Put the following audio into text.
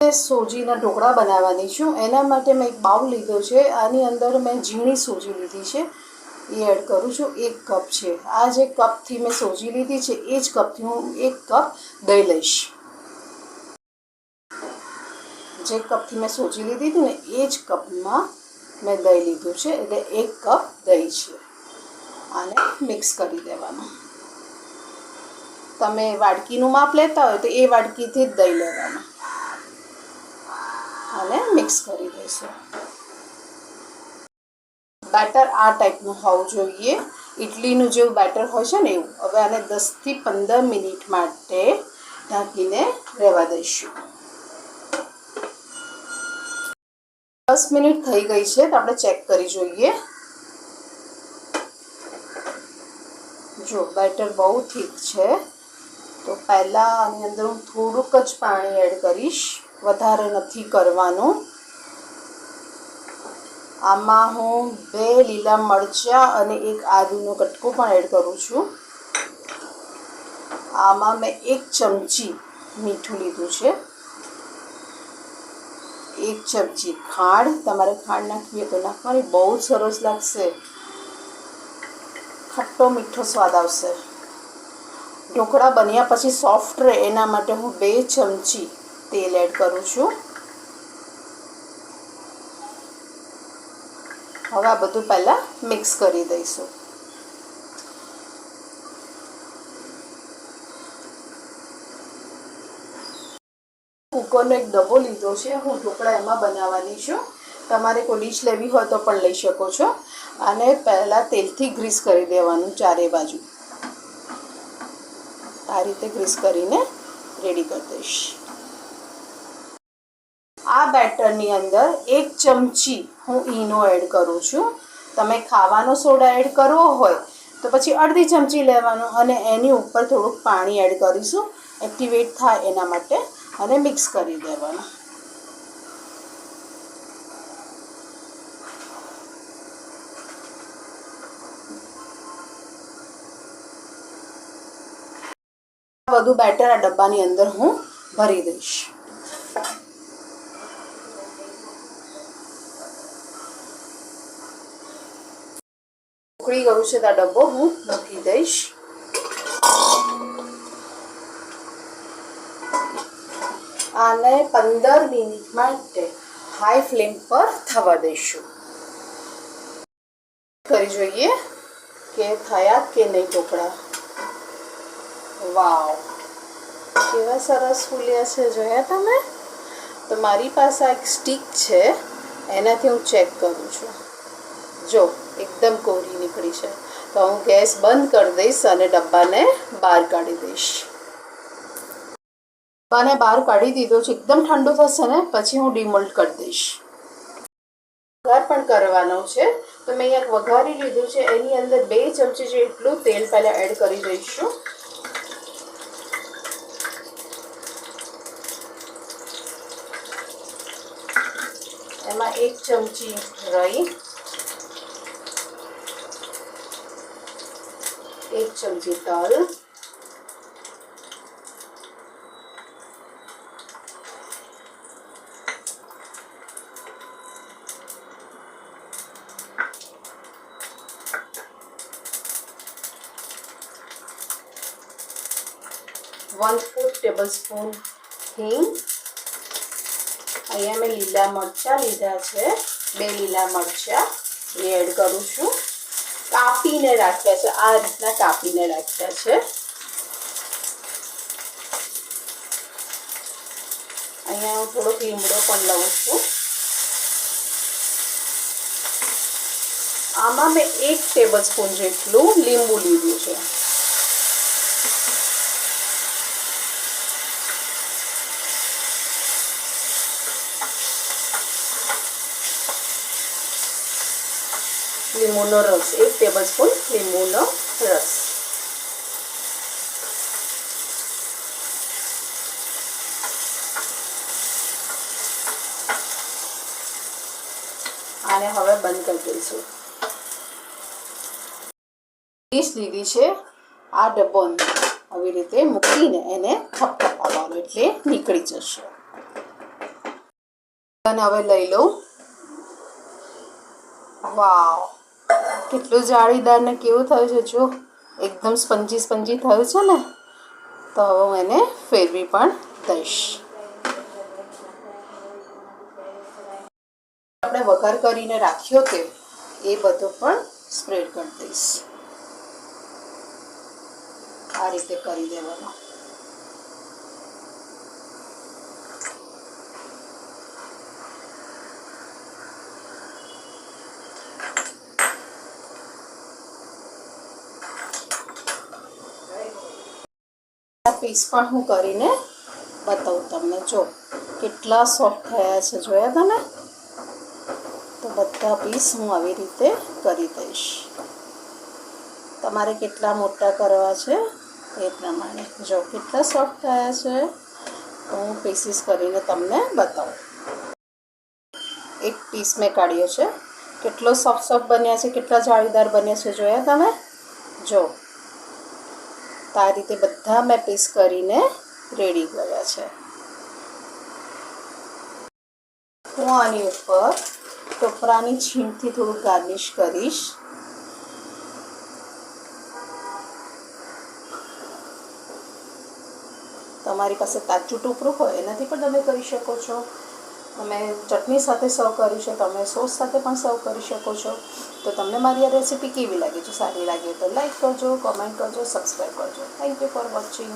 સોજીના ઢોકળા બનાવવાની છું. એના માટે મેં એક બાઉલ લીધો છે. આની અંદર મેં ઝીણી સોજી લીધી છે, એ એડ કરું છું. 1 કપ છે. આ જે કપથી મેં સોજી લીધી છે એ જ કપથી હું 1 કપ દહીં લઈશ. જે કપથી મેં સોજી લીધી હતી ને એ જ કપમાં મેં દહીં લીધું છે, એટલે 1 કપ દહીં છે. આને મિક્સ કરી દેવાનું. તમે વાડકીનું માપ લેતા હોય તો એ વાડકીથી જ દહીં લેવાનું. અને મિક્સ કરી દઈશું. બેટર આ ટાઈપનું હોવું જોઈએ, ઇડલીનું જેવું બેટર હોય છે ને એવું. હવે આને 10 થી 15 મિનિટ માટે ઢાંકીને રહેવા દઈશું. 10 મિનિટ થઈ ગઈ છે તો આપણે ચેક કરી જોઈએ. જો બેટર બહુ થીક છે, તો પહેલાં આની અંદર હું થોડુંક જ પાણી એડ કરીશ, વધારે નથી કરવાનું. આમાં હું 2 લીલા મરચાં અને 1 આદુનો કટકો પણ એડ કરું છું. આમાં મેં 1 ચમચી મીઠું લીધું છે, 1 ચમચી ખાંડ. તમારે ખાંડ નાખવી હોય તો નાખવાની, બહુ જ સરસ લાગશે, ખટ્ટો મીઠો સ્વાદ આવશે. ઢોકળા બન્યા પછી સોફ્ટ રહે એના માટે હું 2 ચમચી તેલ એડ કરું છું. હવે આ બધું પહેલાં મિક્સ કરી દઈશું. કૂકરનો એક ડબ્બો લીધો છે, હું ઢોકળા એમાં બનાવવાની છું. તમારે કોઈ ડીશ લેવી હોય તો પણ લઈ શકો છો. આને પહેલાં તેલથી ગ્રીસ કરી દેવાનું ચારે બાજુ. આ રીતે ગ્રીસ કરીને રેડી કરી દઈશ. આ બેટરની અંદર 1 ચમચી હું ઈનો એડ કરું છું. તમે ખાવાનો સોડા એડ કરવો હોય તો પછી અડધી ચમચી લેવાનો અને એની ઉપર થોડુંક પાણી એડ કરીશું, એક્ટિવેટ થાય એના માટે, અને મિક્સ કરી દેવાનું. બધું બેટર આ ડબ્બાની અંદર હું ભરી દઈશ. ઉકળી ગયું છે તો આ ડબ્બો હું મૂકી દઈશ. આને 15 મિનિટ માટે હાઈ ફ્લેમ પર થવા દઈશું. કરી જોઈએ કે થયા કે નહીં ઢોકળા. વાવ, કેવા સરસ ફૂલ્યા છે, જોયા તમે? તો મારી પાસે એક સ્ટીક છે, એનાથી હું ચેક કરું છું. જો એકદમ કોરી નીકળી છે, તો હું ગેસ બંધ કરી દઈશ અને ડબ્બાને બહાર કાઢી દઈશ. ડબ્બાને બહાર કાઢી દીધો છે, એકદમ ઠંડુ થશે ને પછી હું ડીમોલ્ડ કરી દઈશ. વઘાર પણ કરવાનો છે, તો મેં અહીંયા વઘારી લીધું છે. એની અંદર 2 ચમચી જેટલું તેલ પહેલાં એડ કરી દઈશું. એમાં 1 ચમચી રાઈ, 1 ચમચી તલ, 1/4 ટેબલસ્પૂન હિંગ. અહીંયા મેં લીલા મરચાં લીધા છે, 2 લીલા મરચાં એ એડ કરું છું. કાપીને રાખ્યા છે, આ રીતના કાપીને રાખ્યા છે. અહીંયા હું થોડોક લીમડો પણ લઉં છું. આમાં મેં 1 ટેબલસ્પૂન જેટલું લીંબુ લીધું છે. લીંબુનો રસ, 1 ટેબલસ્પૂન લીંબુનો રસ. આને હવે બંધ કરી દઈશું. ડીશ લીધી છે, આ ડબ્બો આવી રીતે મૂકીને એને થપથપાવવાનો એટલે નીકળી જશે. અને હવે લઈ લઉં. વાવ, કેટલું જાળીદાર ને કેવું થયું છે જો, એકદમ સ્પંજી સ્પંજી થયું છે ને. તો હવે હું એને ફેરવી પણ દઈશ. આપણે વઘાર કરીને રાખ્યો કે એ બધું પણ સ્પ્રેડ કરી દઈશ. આ રીતે કરી દેવાનો. પીસ પણ હું કરીને બતાવું તમને. જો કેટલા સોફ્ટ થયા છે, જોયા તમે? તો બધા પીસ હું આવી રીતે કરી દઈશ. તમારે કેટલા મોટા કરવા છે એ પ્રમાણે. જો કેટલા સોફ્ટ થયા છે, તો હું પીસીસ કરીને તમને બતાવું. એક પીસ મેં કાઢ્યો છે. કેટલો સોફ્ટ સોફ્ટ બન્યા છે, કેટલા જાળીદાર બન્યા છે, જોયા તમે? જો તો આ રીતે બધા મેં પીસ કરીને રેડી કર્યા છે. હું આની ઉપર ટોપરાની છીણથી થોડું ગાર્નિશ કરીશ. તમારી પાસે તાજું ટોપરું હોય એનાથી પણ તમે કરી શકો છો. તમે ચટણી સાથે સર્વ કરી છે, તમે સોસ સાથે પણ સર્વ કરી શકો છો. તો તમને મારી આ રેસીપી કેવી લાગી? જો સારી લાગે તો લાઈક કરજો, કોમેન્ટ કરજો, સબસ્ક્રાઈબ કરજો. Thank you for watching.